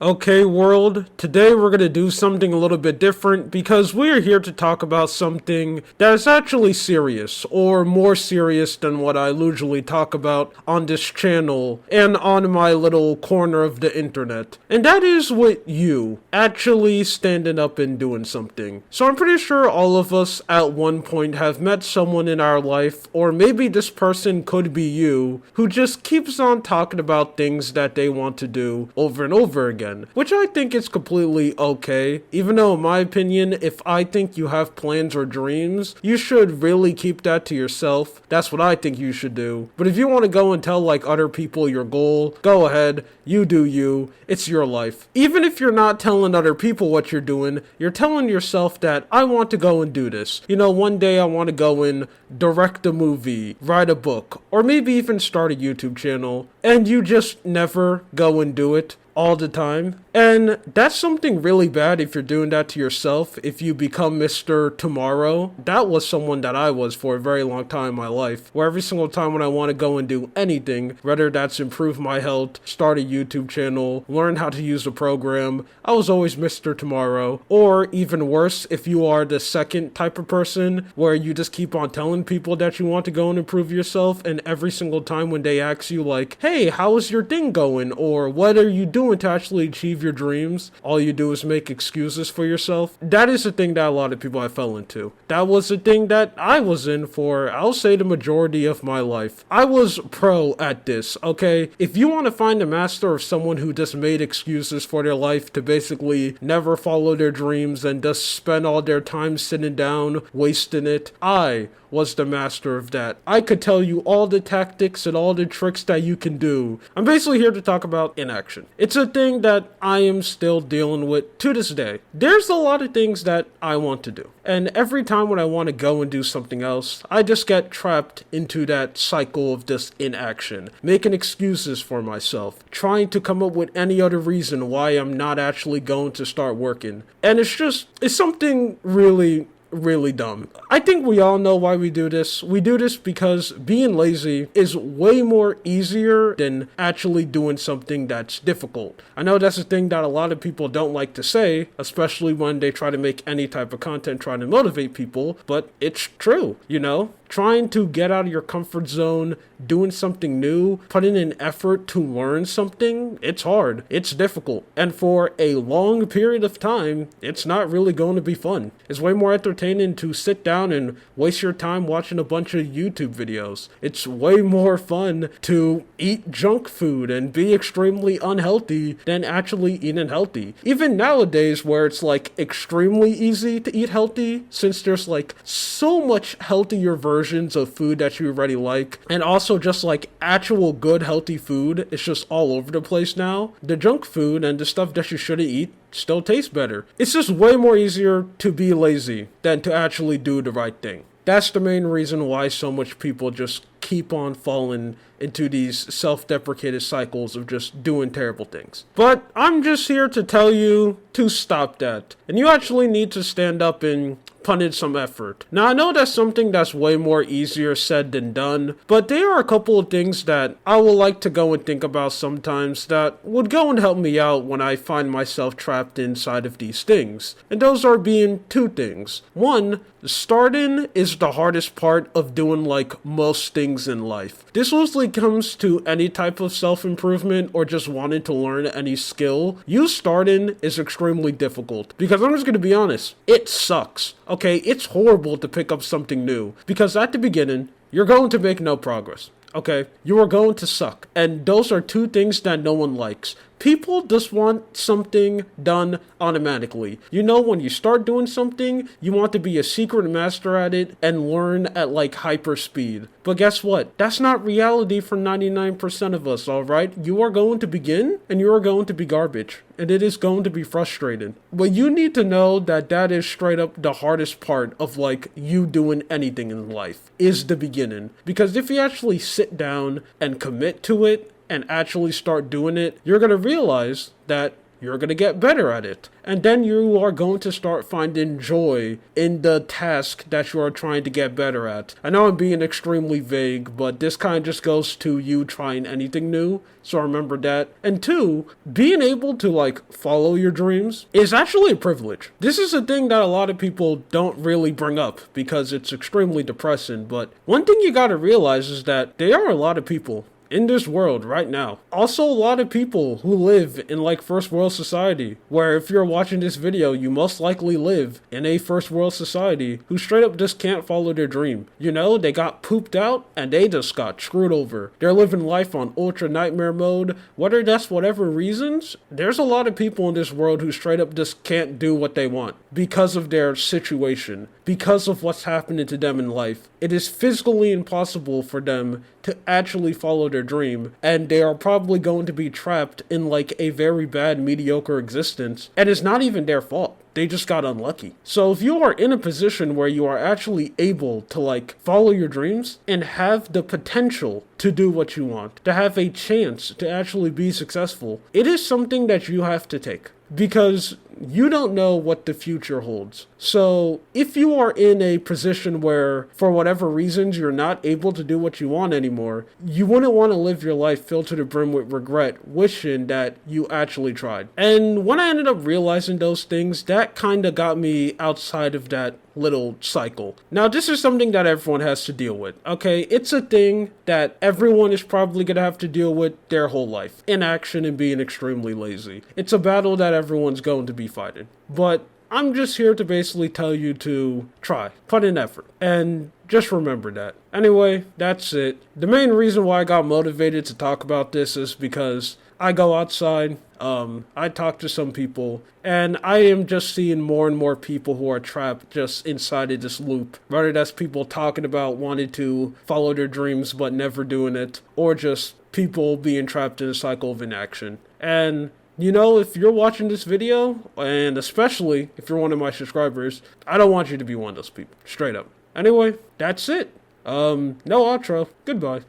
Okay, world, today we're going to do something a little bit different because we are here to talk about something that is actually serious, or more serious than what I usually talk about on this channel and on my little corner of the internet. And that is with you actually standing up and doing something. So I'm pretty sure all of us at one point have met someone in our life, or maybe this person could be you, who just keeps on talking about things that they want to do over and over again. Which I think is completely okay, even though in my opinion, if I think you have plans or dreams, you should really keep that to yourself. That's what I think you should do. But if you want to go and tell like other people your goal, go ahead, you do you, it's your life. Even if you're not telling other people what you're doing, you're telling yourself that I want to go and do this. You know, one day I want to go and direct a movie, write a book, or maybe even start a YouTube channel, and you just never go and do it all the time. And that's something really bad if you're doing that to yourself. If you become Mr. Tomorrow, that was someone that I was for a very long time in my life, where every single time when I want to go and do anything, whether that's improve my health, start a YouTube channel, learn how to use a program, I was always Mr. Tomorrow. Or even worse, if you are the second type of person where you just keep on telling people that you want to go and improve yourself, and every single time when they ask you like, hey, how is your thing going? Or what are you doing to actually achieve your dreams, all you do is make excuses for yourself. That is the thing that a lot of people I fell into. That was the thing that I was in for, I'll say, the majority of my life. I was pro at this, okay? If you want to find a master of someone who just made excuses for their life to basically never follow their dreams and just spend all their time sitting down, wasting it, I was the master of that. I could tell you all the tactics and all the tricks that you can do. I'm basically here to talk about inaction. It's a thing that I am still dealing with to this day. There's a lot of things that I want to do. And every time when I want to go and do something else, I just get trapped into that cycle of just inaction, making excuses for myself, trying to come up with any other reason why I'm not actually going to start working. And it's something really dumb. I think we all know why we do this. We do this because being lazy is way more easier than actually doing something that's difficult. I know that's a thing that a lot of people don't like to say, especially when they try to make any type of content trying to motivate people, but it's true, you know? Trying to get out of your comfort zone, doing something new, putting in effort to learn something, it's hard, it's difficult. And for a long period of time, it's not really going to be fun. It's way more entertaining to sit down and waste your time watching a bunch of YouTube videos. It's way more fun to eat junk food and be extremely unhealthy than actually eating healthy. Even nowadays where it's like extremely easy to eat healthy, since there's like so much healthier versions of food that you already like, and also just like actual good healthy food, it's just all over the place now. The junk food and the stuff that you shouldn't eat still tastes better. It's just way more easier to be lazy than to actually do the right thing. That's the main reason why so much people just keep on falling into these self-deprecated cycles of just doing terrible things. But I'm just here to tell you to stop that. And you actually need to stand up and put in some effort. Now, I know that's something that's way more easier said than done, but there are a couple of things that I would like to go and think about sometimes that would go and help me out when I find myself trapped inside of these things. And those are being two things. One, starting is the hardest part of doing like most things in life. This mostly comes to any type of self-improvement or just wanting to learn any skill. You starting is extremely difficult because I'm just going to be honest, it sucks. Okay, it's horrible to pick up something new because at the beginning, you're going to make no progress. Okay, you are going to suck. And those are two things that no one likes. People just want something done automatically. You know, when you start doing something, you want to be a secret master at it and learn at like hyper speed. But guess what? That's not reality for 99% of us, alright? You are going to begin and you are going to be garbage. And it is going to be frustrating. But you need to know that that is straight up the hardest part of like you doing anything in life, is the beginning. Because if you actually sit down and commit to it, and actually start doing it, you're going to realize that you're going to get better at it. And then you are going to start finding joy in the task that you are trying to get better at. I know I'm being extremely vague, but this kind of just goes to you trying anything new, so remember that. And two, being able to follow your dreams is actually a privilege. This is a thing that a lot of people don't really bring up because it's extremely depressing, but one thing you gotta realize is that there are a lot of people in this world right now. Also, a lot of people who live in first world society, where if you're watching this video, you most likely live in a first world society who straight up just can't follow their dream. You know, they got pooped out and they just got screwed over. They're living life on ultra nightmare mode. Whether that's whatever reasons, there's a lot of people in this world who straight up just can't do what they want because of their situation, because of what's happening to them in life. It is physically impossible for them to actually follow their dream, and they are probably going to be trapped in a very bad, mediocre existence, and it's not even their fault. They just got unlucky. So if you are in a position where you are actually able to follow your dreams and have the potential to do what you want, to have a chance to actually be successful, it is something that you have to take. Because you don't know what the future holds. So if you are in a position where, for whatever reasons, you're not able to do what you want anymore, you wouldn't want to live your life filled to the brim with regret, wishing that you actually tried. And when I ended up realizing those things, that kind of got me outside of that little cycle. Now, this is something that everyone has to deal with, okay? It's a thing that everyone is probably going to have to deal with their whole life. Inaction and being extremely lazy. It's a battle that everyone's going to be fighting. But I'm just here to basically tell you to try, put in effort, and just remember that. Anyway, that's it. The main reason why I got motivated to talk about this is because I go outside, I talk to some people, and I am just seeing more and more people who are trapped just inside of this loop. Whether that's people talking about wanting to follow their dreams but never doing it, or just people being trapped in a cycle of inaction. And you know, if you're watching this video, and especially if you're one of my subscribers, I don't want you to be one of those people. Straight up. Anyway, that's it. No outro. Goodbye.